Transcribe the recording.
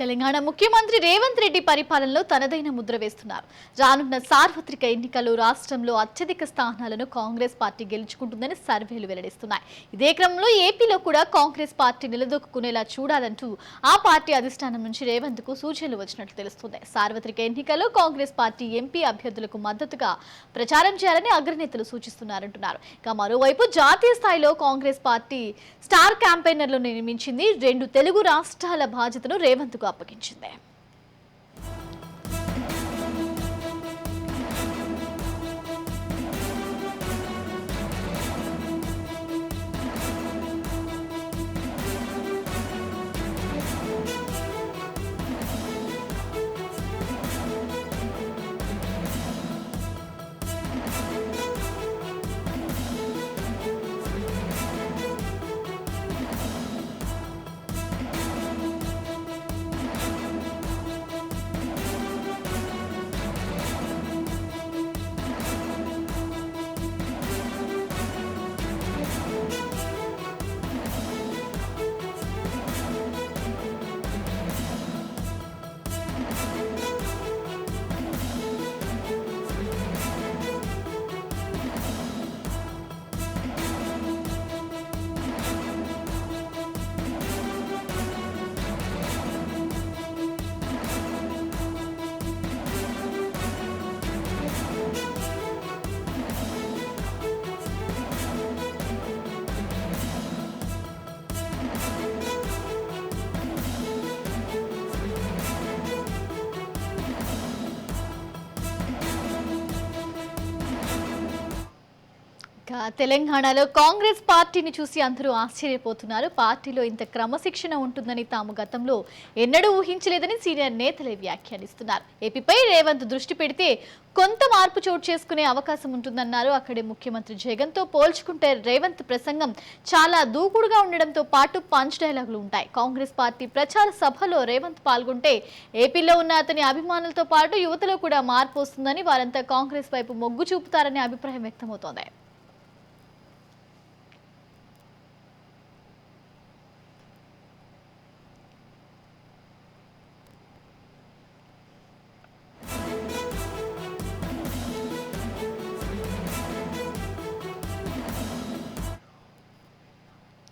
తెలంగాణ ముఖ్యమంత్రి రేవంత్ రెడ్డి పరిపాలనలో తనదైన ముద్ర వేస్తున్నారు. రానున్న సార్వత్రిక ఎన్నికల్లో రాష్ట్రంలో అత్యధిక స్థానాలను కాంగ్రెస్ పార్టీ గెలుచుకుంటుందని సర్వేలు వెల్లడిస్తున్నాయి. ఇదే క్రమంలో ఏపీలో కూడా కాంగ్రెస్ పార్టీ నిలదొక్కునేలా చూడాలంటూ ఆ పార్టీ అధిష్టానం నుంచి రేవంత్ కు సూచనలు వచ్చినట్లు తెలుస్తుంది. సార్వత్రిక ఎన్నికల్లో కాంగ్రెస్ పార్టీ ఎంపీ అభ్యర్థులకు మద్దతుగా ప్రచారం చేయాలని అగ్రనేతలు సూచిస్తున్నారంటున్నారు. ఇక మరోవైపు జాతీయ స్థాయిలో కాంగ్రెస్ పార్టీ స్టార్ క్యాంపెయినర్లను నియమించింది. 2 తెలుగు రాష్ట్రాల బాధ్యతను రేవంత్ కు అప్పగించింది. తెలంగాణలో కాంగ్రెస్ పార్టీని చూసి అందరూ ఆశ్చర్యపోతున్నారు. పార్టీలో ఇంత క్రమశిక్షణ ఉంటుందని తాము గతంలో ఎన్నడూ ఊహించలేదని సీనియర్ నేతలే వ్యాఖ్యానిస్తున్నారు. ఏపీపై రేవంత్ దృష్టి పెడితే కొంత మార్పు చోటు చేసుకునే అవకాశం ఉంటుందన్నారు. అక్కడే ముఖ్యమంత్రి జగన్ తో పోల్చుకుంటే రేవంత్ ప్రసంగం చాలా దూకుడుగా ఉండడంతో పాటు పంచ్ డైలాగులు ఉంటాయి. కాంగ్రెస్ పార్టీ ప్రచార సభలో రేవంత్ పాల్గొంటే ఏపీలో ఉన్న అతని అభిమానులతో పాటు యువతలో కూడా మార్పు వస్తుందని, వారంతా కాంగ్రెస్ వైపు మొగ్గు చూపుతారనే అభిప్రాయం వ్యక్తమవుతోంది.